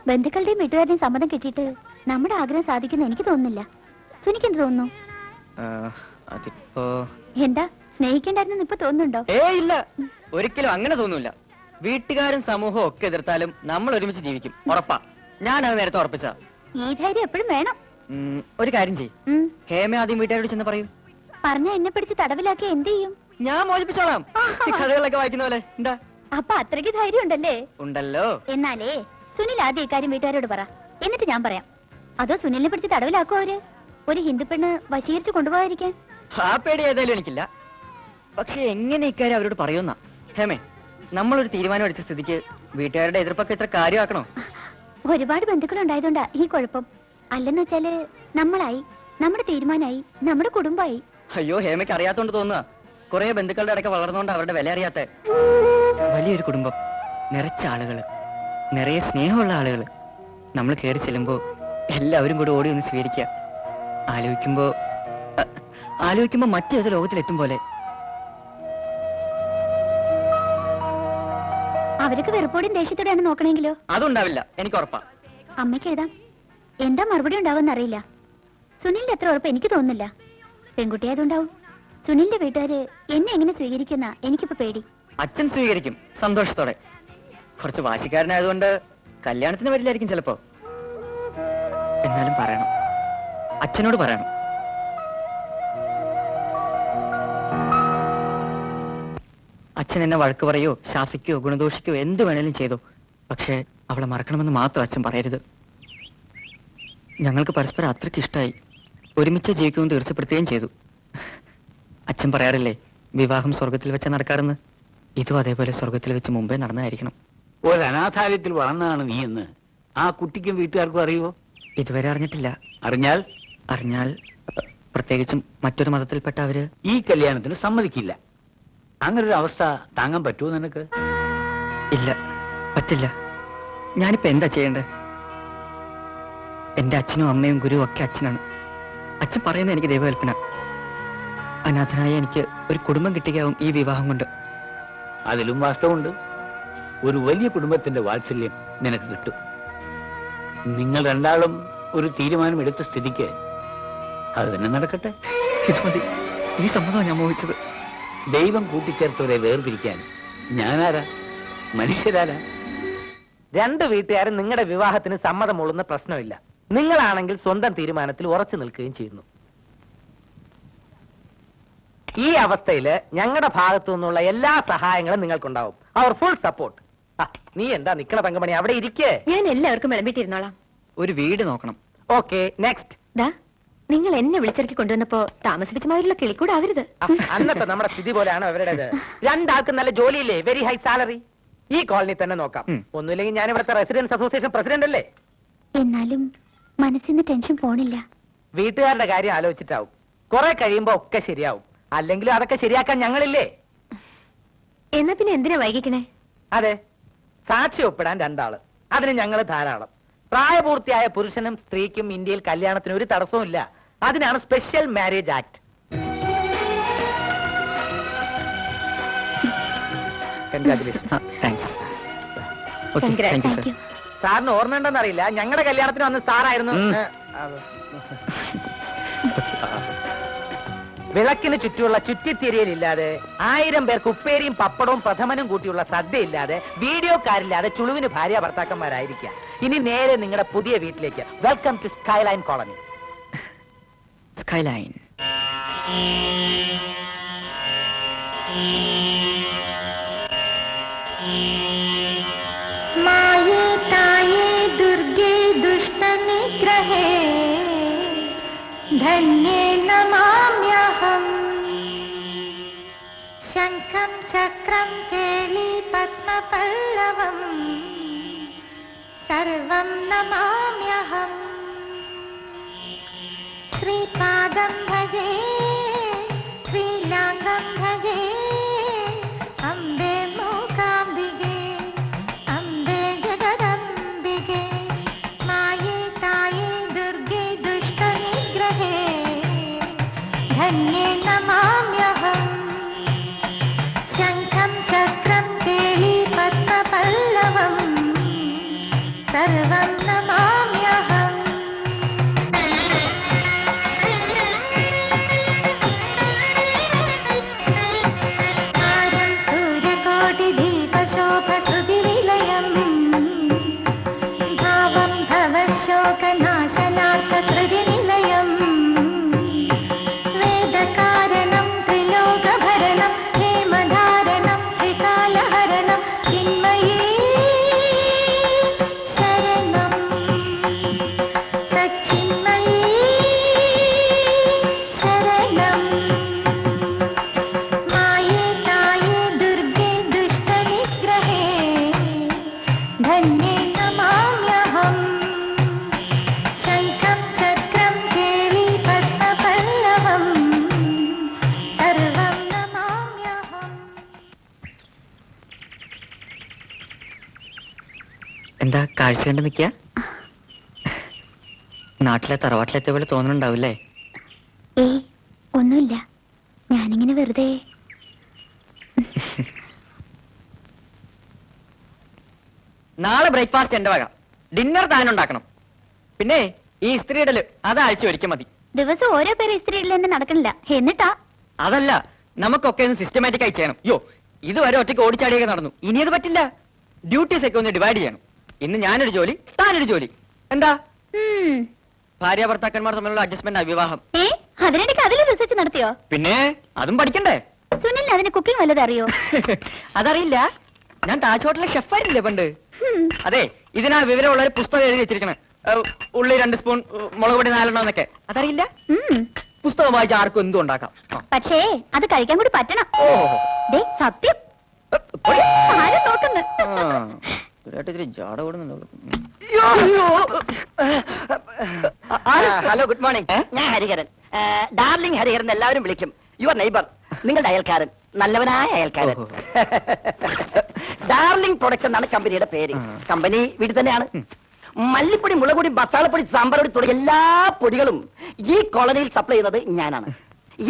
ബന്ധുക്കളുടെയും വീട്ടുകാരുടെയും സമ്മതം കിട്ടിയിട്ട് നമ്മുടെ ആഗ്രഹം സാധിക്കുന്ന എനിക്ക് തോന്നുന്നില്ല. സുനിക്ക് എന്ത് തോന്നുന്നു? എന്താ സ്നേഹിക്കണ്ടായിരുന്നു ഇപ്പൊ തോന്നുന്നുണ്ടോ? ഇല്ല, ഒരിക്കലും അങ്ങനെ തോന്നൂല. വീട്ടുകാരും സമൂഹവും ഒക്കെ എതിർത്താലും നമ്മൾ ഒരുമിച്ച് ജീവിക്കും, ഉറപ്പാ. ഞാനത് നേരത്തെ ഉറപ്പിച്ച. ഈ ധൈര്യം എപ്പോഴും വേണം. ഒരു കാര്യം ചെയ്യും, ഹേമ ആദ്യം വീട്ടുകാരോട് ചെന്ന് പറയൂ. പറഞ്ഞ എന്നെ പിടിച്ച് തടവിലാക്കി എന്ത് ചെയ്യും? ഞാൻ മോചിപ്പിച്ചോളാം, കഥകളൊക്കെ വായിക്കുന്ന പോലെ. എന്താ അപ്പൊ അത്രയ്ക്ക് ധൈര്യം ഉണ്ടല്ലേ? ഉണ്ടല്ലോ. എന്നാലേ സുനിൽ ആദ്യം ഇക്കാര്യം വീട്ടുകാരോട് പറ, എന്നിട്ട് ഞാൻ പറയാം. അതോ സുനിലിനെ പിടിച്ച് തടവിലാക്കോ അവര്? ഒരു ഹിന്ദു പെണ്ണ് വശീകരിച്ച് കൊണ്ടുപോകാതിരിക്കാൻ? ആ പേടി ഏതായാലും എനിക്കില്ല. പക്ഷെ എങ്ങനെ ഇക്കാര്യം അവരോട് പറയുന്ന? ഹേമേ, നമ്മളൊരു തീരുമാനം എടുത്ത സ്ഥിതിക്ക് വീട്ടുകാരുടെ എതിർപ്പൊക്കെ ഇത്ര കാര്യമാക്കണോ? ഒരുപാട് ബന്ധുക്കൾ ഉണ്ടായതുകൊണ്ടാ ഈ കുഴപ്പം. അല്ലെന്ന് വെച്ചാല് നമ്മളായി, നമ്മുടെ തീരുമാനമായി, നമ്മുടെ കുടുംബമായി. അയ്യോ, ഹേമയ്ക്ക് അറിയാത്തോണ്ട് തോന്നുക. കുറെ ബന്ധുക്കളുടെ ഇടയ്ക്ക് വളർന്നുകൊണ്ട് അവരുടെ വില അറിയാത്ത വലിയൊരു കുടുംബം, നിറച്ച ആളുകള്, നിറയെ സ്നേഹമുള്ള ആളുകള്. നമ്മൾ കയറി ചെല്ലുമ്പോ എല്ലാവരും കൂടെ ഓടി ഒന്ന് സ്വീകരിക്കുക. ആലോചിക്കുമ്പോ മറ്റേത് ലോകത്തിലെത്തും പോലെ. അവർക്ക് വെറുപ്പോടെയും ദേഷ്യത്തോടെയാണ് നോക്കണെങ്കിലോ? അതുണ്ടാവില്ല, എനിക്ക് ഉറപ്പാ. അമ്മയ്ക്ക് എഴുതാം, എന്താ മറുപടി ഉണ്ടാവുമെന്ന് അറിയില്ല. സുനിലിന്റെ അത്ര ഉറപ്പ് എനിക്ക് തോന്നുന്നില്ല. പെൺകുട്ടിയായതുണ്ടാവും. സുനിലിന്റെ വീട്ടുകാര് എന്നെ എങ്ങനെ സ്വീകരിക്കുന്ന എനിക്കിപ്പോ പേടി. അച്ഛൻ സ്വീകരിക്കും സന്തോഷത്തോടെ. കുറച്ച് വാശിക്കാരനായതുകൊണ്ട് കല്യാണത്തിന് വരില്ലായിരിക്കും ചിലപ്പോ. എന്നാലും പറയണം, അച്ഛനോട് പറയണം. അച്ഛൻ എന്നെ വഴക്ക് പറയോ ശാസിക്കോ ഗുണദോഷിക്കോ എന്ത് വേണേലും ചെയ്തോ, പക്ഷെ അവളെ മറക്കണമെന്ന് മാത്രം അച്ഛൻ പറയരുത്. ഞങ്ങൾക്ക് പരസ്പരം അത്രയ്ക്ക് ഇഷ്ടമായി, ഒരുമിച്ച് ജീവിക്കുമെന്ന് തീർച്ചപ്പെടുത്തുകയും ചെയ്തു. അച്ഛൻ പറയാറില്ലേ, വിവാഹം സ്വർഗത്തിൽ വെച്ച് നടക്കാറെന്ന്. ഇതും അതേപോലെ സ്വർഗത്തിൽ വെച്ച് മുമ്പേ നടന്നതായിരിക്കണം. ഒരു അനാഥാലയത്തിൽ വളർന്നതാണ് നീ എന്ന് ആ കുട്ടിക്കും വീട്ടുകാർക്കും അറിയുമോ? ഇതുവരെ അറിഞ്ഞിട്ടില്ല. അറിഞ്ഞാൽ പ്രത്യേകിച്ചും മറ്റൊരു മതത്തിൽപ്പെട്ട അവര് ഈ കല്യാണത്തിന് സമ്മതിക്കില്ല. അങ്ങനൊരു അവസ്ഥ താങ്ങാൻ പറ്റുമോ നിനക്ക്? ഇല്ല, പറ്റില്ല. ഞാനിപ്പോ എന്താ ചെയ്യേണ്ടത്? എന്റെ അച്ഛനും അമ്മയും ഗുരുവും ഒക്കെ അച്ഛനാണ്. അച്ഛൻ പറയുന്നത് എനിക്ക് ദൈവകൽപ്പന. അനാഥനായ എനിക്ക് ഒരു കുടുംബം കിട്ടുകയാവും ഈ വിവാഹം കൊണ്ട്. അതിലും വാസ്തവമുണ്ട്. ഒരു വലിയ കുടുംബത്തിന്റെ വാത്സല്യം നിനക്ക് കിട്ടും. നിങ്ങൾ രണ്ടാളും ഒരു തീരുമാനം എടുത്ത സ്ഥിതിക്ക് അത് തന്നെ നടക്കട്ടെ. ഇത് മതി, ഈ സമ്മതമാണ് ഞാൻ മോഹിച്ചത്. ദൈവം കൂട്ടിച്ചേർത്തവരെ വേർതിരിക്കാൻ ഞാനാരാ? മനുഷ്യരാരാ? രണ്ട് വീട്ടുകാരും നിങ്ങളുടെ വിവാഹത്തിന് സമ്മതം മൂളുന്ന പ്രശ്നമില്ല. നിങ്ങളാണെങ്കിൽ സ്വന്തം തീരുമാനത്തിൽ ഉറച്ചു നിൽക്കുകയും ചെയ്യുന്നു. ഈ അവസ്ഥയില് ഞങ്ങളുടെ ഭാഗത്തു നിന്നുള്ള എല്ലാ സഹായങ്ങളും നിങ്ങൾക്കുണ്ടാവും. അവർ ഫുൾ സപ്പോർട്ട്. നീ എന്താ നിക്കണ തങ്കമണി, അവിടെ ഇരിക്കേ. ഞാൻ എല്ലാവർക്കും വിളമ്പിട്ടിരുന്നോളാം. ഒരു വീട് നോക്കണം. Okay, next. നിങ്ങൾ എന്നെ വിളിച്ചിറക്കി കൊണ്ടുവന്നപ്പോ താമസിപ്പിച്ച മാതിരിയുള്ള കിളിക്കൂടാവരുത്. അന്നത്തെ നമ്മുടെ സ്ഥിതി പോലെയാണ് അവരുടേത്. രണ്ടാൾക്കും നല്ല ജോലിയില്ലേ, വെരി ഹൈ സാലറി. ഈ കോളനി തന്നെ നോക്കാം. ഒന്നുമില്ലെങ്കിൽ ഞാൻ ഇവിടുത്തെ റെസിഡൻസ് അസോസിയേഷൻ പ്രസിഡന്റ് അല്ലേ. എന്നാലും മനസ്സിന് ടെൻഷൻ പോണില്ല. വീട്ടുകാരുടെ കാര്യം ആലോചിച്ചിട്ടാവും. കുറെ കഴിയുമ്പോ ഒക്കെ ശരിയാവും. അല്ലെങ്കിലും അതൊക്കെ ശരിയാക്കാൻ ഞങ്ങളില്ലേ. എന്നാ പിന്നെ എന്തിനാ വൈകിക്കണേ? അതെ, സാക്ഷി ഒപ്പിടാൻ രണ്ടാള്, അതിന് ഞങ്ങൾ ധാരാളം. പ്രായപൂർത്തിയായ പുരുഷനും സ്ത്രീക്കും ഇന്ത്യയിൽ കല്യാണത്തിന് ഒരു തടസ്സവും ഇല്ല. അതിനാണ് സ്പെഷ്യൽ മാരേജ് ആക്ട്. സാറിന് ഓർമ്മയുണ്ടോന്നറിയില്ല, ഞങ്ങളുടെ കല്യാണത്തിന് വന്ന് സാറായിരുന്നു. വിളക്കിന് ചുറ്റുമുള്ള ചുറ്റിത്തിരിയലില്ലാതെ, 1000 പേർക്ക് ഉപ്പേരിയും പപ്പടവും പ്രഥമനും കൂട്ടിയുള്ള സദ്യ ഇല്ലാതെ, വീഡിയോക്കാരില്ലാതെ ചുളുവിന് ഭാര്യ ഭർത്താക്കന്മാരായിരിക്കുക. ഇനി നേരെ നിങ്ങളുടെ പുതിയ വീട്ടിലേക്ക്. Welcome to skyline colony. Skyline. മായേ തായേ ദുർഗേ ദുഷ്ട നിഗ്രഹേ ധന്യേ നമാമ്യഹം. ശംഖം ചക്രം കേളി പത്മപല്ലവം സർവം നമാമ്യഹം. ശ്രീപാദം ഭജേ ശ്രീലാംഗം ഭജേ അംബേ മൂകാംബികേ അംബേ ജഗദംബികേ മായേ തായേ ദുർഗേ ദുഷ്ട നിഗ്രഹേ ധന്യേ നമാമ്യഹം. ശംഖം ചക്രം കേളി പത്മപല്ലവം सर्वं नमाम्यहम् आरं सूर्यकोटिदीपशोभसुधिनिलयम् भावं भवशोकनाशनार्थकृतिनिलयम् वेदकारणं त्रिलोकभरणं हेमधारणं त्रिकालहरणं चिन्मये शरणं सच्चिन्मये शरणं माये ताये दुर्गे दुष्टनिग्रहे धन्ये नमाम्यहम् शङ्खं चक्रं देवी पद्मपल्लवम् सर्वं नमाम्यहम् എന്താ കാഴ്ച കണ്ട് നിൽക്കുക? നാട്ടിലെ തറവാട്ടിലെത്തിയ പോലെ തോന്നുന്നുണ്ടാവില്ലേ? ഏയ് ഒന്നുമില്ല, ഞാനിങ്ങനെ വെറുതെ. നാളെ ബ്രേക്ക്ഫാസ്റ്റ് എന്റെ വക, ഡിന്നർ താനുണ്ടാക്കണം. പിന്നെ ഈ ഇസ്ത്രി ഇടല് അത് ആഴ്ച ഒരിക്കൽ മതി. ദിവസം ഓരോ പേര് ഇസ്ത്രി ഇടൽ തന്നെ നടക്കണില്ല. എന്നിട്ടാ അതല്ല, നമുക്കൊക്കെ ഒന്ന് സിസ്റ്റമാറ്റിക് ആയി ചെയ്യണം. യോ, ഇതുവരെ ഒറ്റയ്ക്ക് ഓടിച്ചാടിയൊക്കെ നടന്നു, ഇനി അത് പറ്റില്ല. ഡ്യൂട്ടീസ് ഒക്കെ ഒന്ന് ഡിവൈഡ് ചെയ്യണം. ഇന്ന് ഞാനൊരു ജോലി, താനൊരു ജോലി. എന്താ ഭാര്യ ഭർത്താക്കന്മാർ തമ്മിലുള്ള അഡ്ജസ്റ്റ്മെന്റ് വിവാഹം? അതിനിടയ്ക്ക് അതിൽ റിസർച്ച് നടത്തിയോ? പിന്നെ അതും പഠിക്കണ്ടേ? സുനിൽ അതിന് കുക്കിംഗ് വല്ലതും അറിയോ? അതറിയില്ല, ഞാൻ താജ് ഹോട്ടലിലെ ഷെഫായിരുന്നില്ലേ പണ്ട്. അതെ, ഇതിനാ വിവരമുള്ള ഒരു പുസ്തകം എഴുതി വെച്ചിരിക്കണേ. ഉള്ളി 2 സ്പൂൺ, മുളക് പൊടി 4 എന്നൊക്കെ. അതറിയില്ല? പുസ്തകം വായിച്ച ആർക്കും എന്തും ഉണ്ടാക്കാം. പക്ഷേ അത് കഴിക്കാൻ കൂടി പറ്റണം. ദേ സത്യം ആരും നോക്കുന്നു. Hello, good morning. ഞാൻ ഹരിഹരൻ, ഡാർലിംഗ് ഹരിഹരൻ എല്ലാവരും വിളിക്കും. യുവർ നെയ്ബർ, നിങ്ങളുടെ അയൽക്കാരൻ, നല്ലവനായ അയൽക്കാരൻ. ഡാർലിംഗ് പ്രൊഡക്ട്സ് എന്നാണ് കമ്പനിയുടെ പേര്. കമ്പനി വീട്ടിൽ തന്നെയാണ്. മല്ലിപ്പൊടി, മുളകുപൊടി, മസാലപ്പൊടി, സാമ്പാർപ്പൊടി തുടങ്ങിയ എല്ലാ പൊടികളും ഈ കോളനിയിൽ സപ്ലൈ ചെയ്യുന്നത് ഞാനാണ്.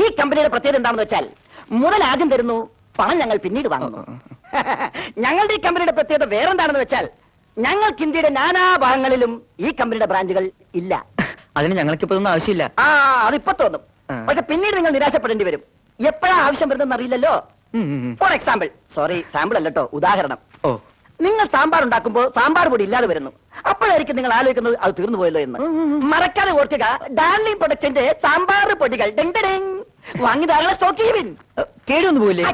ഈ കമ്പനിയുടെ പ്രത്യേകത എന്താണെന്ന് വെച്ചാൽ മുതൽ ആദ്യം തരുന്നു, പണം ഞങ്ങൾ പിന്നീട് വാങ്ങുന്നു. ഞങ്ങളുടെ ഈ കമ്പനിയുടെ പ്രത്യേകത വേറെന്താണെന്ന് വെച്ചാൽ ഞങ്ങൾക്ക് ഇന്ത്യയുടെ നാനാഭാഗങ്ങളിലും ഈ കമ്പനിയുടെ ബ്രാഞ്ചുകൾ ഇല്ല. അതിന് ഞങ്ങൾക്ക് ഇപ്പൊ ഒന്നും ആവശ്യമില്ല. അതിപ്പോ തോന്നും, പക്ഷെ പിന്നീട് നിങ്ങൾ നിരാശപ്പെടേണ്ടി വരും. എപ്പോഴാ ആവശ്യം വരുന്നതെന്ന് അറിയില്ലല്ലോ. ഫോർ എക്സാമ്പിൾ, സോറി സാമ്പിൾ അല്ലട്ടോ, ഉദാഹരണം. നിങ്ങൾ സാമ്പാർ ഉണ്ടാക്കുമ്പോൾ സാമ്പാർ പൊടി ഇല്ലാതെ വരുന്നു. അപ്പോഴായിരിക്കും നിങ്ങൾ ആലോചിക്കുന്നത് അത് തീർന്നു പോയല്ലോ എന്ന്. മറക്കാതെ ഓർക്കുക, ഡാർലിംഗ് പ്രൊഡക്റ്റിന്റെ സാമ്പാർ പൊടികൾ വാങ്ങി ധാരാളം സ്റ്റോക്ക് ചെയ്യുവിൻ. കേടൊന്നു പോയില്ലേ?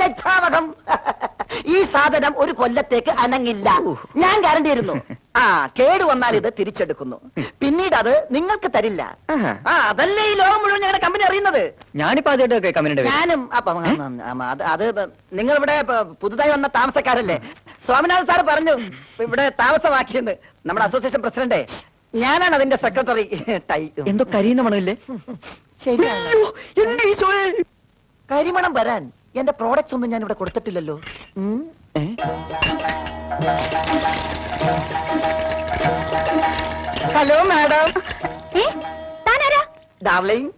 ലജ്ജാവകം. ഈ സാധനം ഒരു കൊല്ലത്തേക്ക് അനങ്ങില്ല, ഞാൻ ഗ്യാരണ്ടി തരുന്നു. കേട് വന്നാൽ ഇത് തിരിച്ചെടുക്കുന്നു, പിന്നീട് അത് നിങ്ങൾക്ക് തരില്ല. അതല്ലേ ഈ ലോകം മുഴുവൻ ഞങ്ങളുടെ കമ്പനി അറിയുന്നത്. ഞാനിപ്പോ ആദ്യമായിട്ട് കമ്പനിയുടെ ഞാനും അത് നിങ്ങളിവിടെ പുതുതായി വന്ന താമസക്കാരല്ലേ? സ്വാമിനാഥൻ സാറ് പറഞ്ഞു ഇവിടെ താമസമാക്കിയെന്ന്. നമ്മുടെ അസോസിയേഷൻ പ്രസിഡന്റ് ഞാനാണ് അതിന്റെ സെക്രട്ടറി. എന്തോ കരിയുന്ന മണമില്ലേ? കരിമണം വരാൻ എന്റെ പ്രോഡക്ട്സ് ഒന്നും ഞാൻ ഇവിടെ കൊടുത്തിട്ടില്ലല്ലോ. Hello madam. ഡാർലിംഗ്,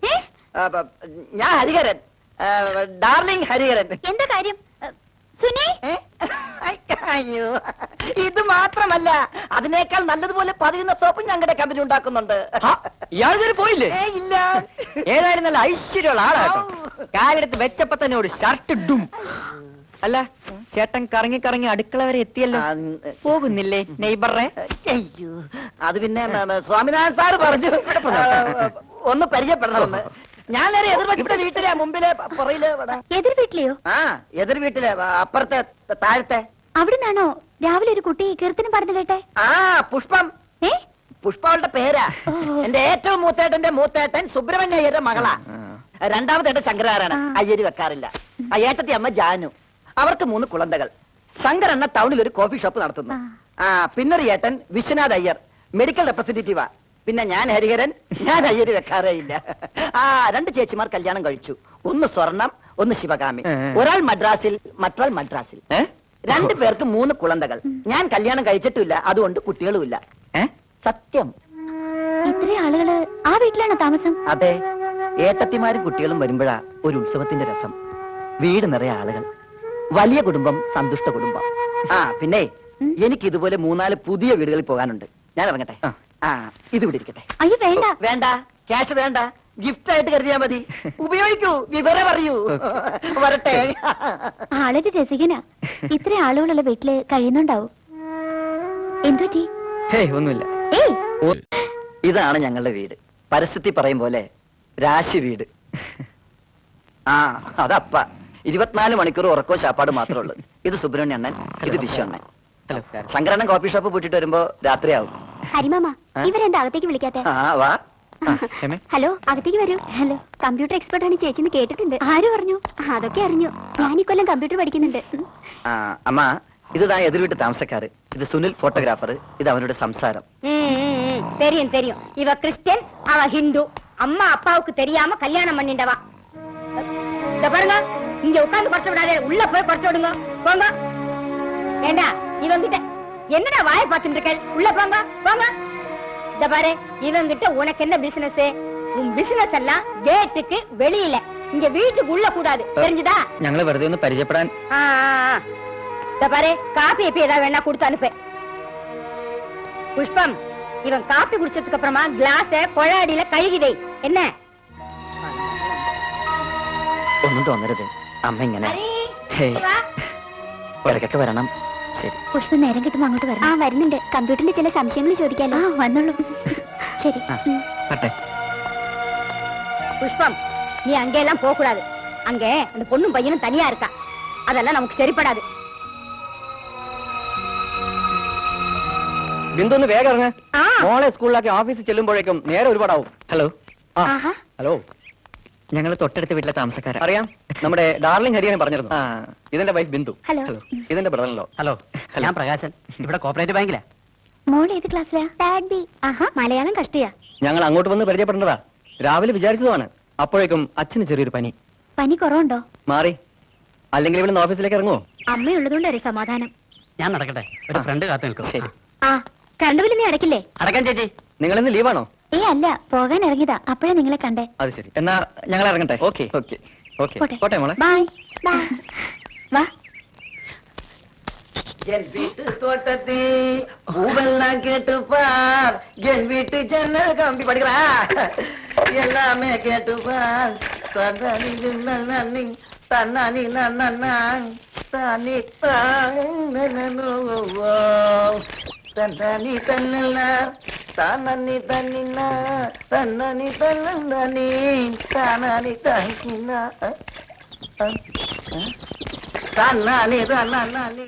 ഞാൻ ഹരിഹരൻ, ഡാർലിംഗ് ഹരിഹരൻ. എന്താ കാര്യം സുനി? അയ്യോ, ഇത് മാത്രമല്ല, അതിനേക്കാൾ നല്ലതുപോലെ 11 സോപ്പും ഞങ്ങളുടെ കമ്പനി ഉണ്ടാക്കുന്നുണ്ട്. ഇയാൾ പോയില്ലേ? ഇല്ല. ഏതായാലും നല്ല ഐശ്വര്യമുള്ള ആളാട്ടോ. കാലെടുത്ത് വെച്ചപ്പോ തന്നെ ഒരു ഷർട്ട് ഇടും. അല്ല, ചേട്ടൻ കറങ്ങി കറങ്ങി അടുക്കള വരെ എത്തിയല്ലോ, പോകുന്നില്ലേ നെയ്ബറെ? അയ്യോ, അത് പിന്നെ സ്വാമിനാഥൻ സാറ് പറഞ്ഞു ഒന്ന് പരിചയപ്പെടണമെന്ന്. ഞാൻ നേരെ എതിർവശത്തെ വീട്ടിലെ മുമ്പിലെ പുറയില്. എതിർ വീട്ടിലെയോ? എതിർ വീട്ടിലെ അപ്പുറത്തെ താഴത്തെ. അവിടുന്നാണോ രാവിലെ ഒരു കുട്ടി കീർത്തനം പറഞ്ഞു കേട്ടെ? പുഷ്പം. പുഷ്പവളുടെ പേരാ. എന്റെ ഏറ്റവും മൂത്തേട്ടന്റെ മൂത്തേട്ടൻ സുബ്രഹ്മണ്യ അയ്യരുടെ മകളാ. രണ്ടാമത്തേട്ടൻ ശങ്കരാറാണ്, അയ്യര് വെക്കാറില്ല. ഏട്ടത്തി അമ്മ ജാനു. അവർക്ക് 3 കുളന്തകൾ. ശങ്കർ എന്ന ടൗണിൽ ഒരു കോഫി ഷോപ്പ് നടത്തുന്നു. പിന്നൊരു ഏട്ടൻ വിശ്വനാഥ് അയ്യർ, മെഡിക്കൽ റെപ്രസെന്റേറ്റീവാ. പിന്നെ ഞാൻ ഹരിഹരൻ, ഞാൻ അയ്യര് വെക്കാറേ ഇല്ല. 2 ചേച്ചിമാർ കല്യാണം കഴിച്ചു. ഒന്ന് സ്വർണം, ഒന്ന് ശിവകാമി. ഒരാൾ മദ്രാസിൽ, മറ്റൊരാൾ മദ്രാസിൽ. 2 പേർക്ക് 3 കുളന്തകൾ. ഞാൻ കല്യാണം കഴിച്ചിട്ടില്ല, അതുകൊണ്ട് കുട്ടികളുമില്ല. സത്യം. ഇത്രയും ആളുകള് ആ വീട്ടിലാണോ താമസം? അതെ, ഏട്ടത്തിമാരും കുട്ടികളും വരുമ്പോഴാ ഒരു ഉത്സവത്തിന്റെ രസം. വീട് നിറയെ ആളുകൾ, വലിയ കുടുംബം, സന്തുഷ്ട കുടുംബം. പിന്നെ എനിക്ക് ഇതുപോലെ 3-4 പുതിയ വീടുകളിൽ പോകാനുണ്ട്. ഞാൻ ഇറങ്ങട്ടെ. ആ ഇത് ഇവിടെ ഇരിക്കട്ടെ. അയ്യോ വേണ്ട. വേണ്ട, ക്യാഷ് വേണ്ട, ഗിഫ്റ്റ് ആയിട്ട് കരുതിയാ മതി. ഉപയോഗിക്കൂ, വിവരം പറയൂ. വരട്ടെ. ആളൊരു രസികനാ. ഇത്ര ആളുകളുള്ള വീട്ടില് കഴിയുന്നുണ്ടാവും. എന്തുപറ്റി? ഹേയ് ഒന്നുമില്ല. ഏയ് ഇതാണ് ഞങ്ങളുടെ വീട്. പരസ്യത്തിൽ പറയും പോലെ രാശി വീട്. ആ അതപ്പ 24 മണിക്കൂർ ഉറക്കോ ശാപ്പാട് മാത്രമേ ഉള്ളൂ. ഇത് സുബ്രഹ്മണ്യ അണ്ണൻ, ഇത് വിശ്വ അണ്ണൻ. ഹലോ. ശങ്കരണ്ണൻ കോഫി ഷോപ്പ് പൂട്ടിട്ട് വരുമ്പോ രാത്രിയാവും. ഹരിമാമ ഇവരെന്താ അകത്തേക്ക് വിളിക്കാത്തെ? ആ വാ. ഹേമേ. ഹലോ, അകത്തേക്ക് വരൂ. ഹലോ, കമ്പ്യൂട്ടർ എക്സ്പെർട്ട് ആണ് ചേച്ചിന്ന് കേട്ടിട്ടുണ്ട്. ആര് പറഞ്ഞു? അതൊക്കെ അറിഞ്ഞു. ഞാൻ ഈ കൊല്ലം കമ്പ്യൂട്ടർ പഠിക്കുന്നുണ്ട്. ആ അമ്മ, ഇത് താ എതിർ വീട്ട് താമസക്കാര്. ഇത് സുനിൽ ഫോട്ടോഗ്രാഫർ. ഇത് അവരുടെ സംസാരം. தெரியும் தெரியும். இவ கிறிஸ்டியன், அவ ஹிந்து. அம்மா அப்பாவுக்கு தெரியாம கல்யாணம் பண்ணிண்டவா. இத பாருங்க, இங்க உட்கார்ந்து குறைச்சு விடாதே, உள்ள போய் குறைச்சு விடுங்க. போங்க. ஏண்டா இவங்கிட்ட என்னடா வாயை பார்த்துட்டு இருக்க? உள்ள போங்க போங்க. இத பாரு, இவங்கிட்ட உனக்கு என்ன பிசினஸ்? உன் பிசினஸ் எல்லாம் கேட்டுக்கு வெளியில, இங்க வீட்டுக்கு உள்ள கூடாது. தெரிஞ்சுதா? ഞങ്ങള് വെറുതെ ഒന്ന് പരിചയപ്പെടാൻ. இத பாரு, காபி எப்ப ஏதாவது வேணா கொடுத்து அனுப்பு. புஷ்பம், இவன் காபி குடிச்சதுக்கு அப்புறமா கிளாஸ கொழாடியில கழுகி வை. என்ன? ഒന്നും തോന്നരുത്. അമ്മ ഇങ്ങനെ ഹേയ് வா. ഇടയ്ക്കൊക്കെ വരണം. ശരി. പുഷ്പം നേരം കിട്ടുമ്പോ അങ്ങോട്ട് വരണം. ആ വരുന്നുണ്ട്. കമ്പ്യൂട്ടറിന്റെ ചില സംശയങ്ങൾ ചോദിക്കാലോ. ആ വന്നോളൂ. ശരി. പട്ടെ. புஷ்பம், நீ அங்க எல்லாம் போக கூடாது. அங்க அந்த பொண்ணும் பையனும் தனியா இருக்கா. அதெல்லாம் நமக்கு சரிப்படாது. ബിന്ദു ഒന്ന് വേഗം ഇറങ്ങ. ആ. മോളെ സ്കൂളിലാക്കി ഓഫീസിൽ ചെല്ലുമ്പോഴേക്കും നേരെ ഒരുപാടാവും. ഹലോ. ആഹാ. ഹലോ. ഞങ്ങൾ തൊട്ടടുത്ത വീട്ടിലെ താമസക്കാരാ. അറിയാം, നമ്മുടെ ഡാർലിംഗ് ഹരിയാനെ പറഞ്ഞിരുന്നു. ഇതെന്റെ വൈഫ് ബിന്ദു. ഹലോ. ഇതെന്റെ ബ്രദറിലോ. ഹലോ, ഞാൻ പ്രകാശൻ. ഇവിടെ കോപ്പറേറ്റീവ് ബാങ്കിലാ. മോൾ ഏത് ക്ലാസ്സിലാ? ഡാഡ് ബി. ആഹാ, മലയാളം കഷ്ടിയാ. ഞങ്ങൾ അങ്ങോട്ട് വന്ന് പരിചയപ്പെടേണ്ടതാ. രാവിലെ വിചാരിച്ചതാണ്. അപ്പോഴേക്കും അച്ഛന് ചെറിയൊരു പനി. പനി കുറവുണ്ടോ? മാറി. അല്ലെങ്കിൽ ഇവിടെ ഓഫീസിലേക്ക് ഇറങ്ങുമോ? അമ്മയുള്ളതുകൊണ്ട് ഒരു സമാധാനം. ഞാൻ നടക്കട്ടെ, ഒരു ഫ്രണ്ട് കാത്തു നിൽക്കും. ശരി. ആ കറണ്ട് ബില്ല് നീ അടക്കില്ലേ? അടക്കാൻ ചേച്ചി. നിങ്ങൾ ഇന്ന് ലീവാണോ? അല്ല, പോകാൻ ഇറങ്ങിയതാ. അപ്പോഴാ നിങ്ങളെ കണ്ടേ. അത് ശരി. എന്നാ ഞങ്ങൾ ഇറങ്ങട്ടെ. Okay okay okay. പോട്ടെ മോളെ. Bye bye. വാ. என் வீட்டு தோட்டத்தில் பூவெல்லாம் கேட்டுப்பார், என் வீட்டு ஜன்னல் கம்பி படிக்கிறா எல்லாமே கேட்டுப்பார். தன்னானி நன்னி தன்னானி நன்னான் தானி தானோ தன்னானி தன்னல்ல தானி தன்னினா தன்னானி தன்னி தானி தன்னினா தன்னானி தன்னானி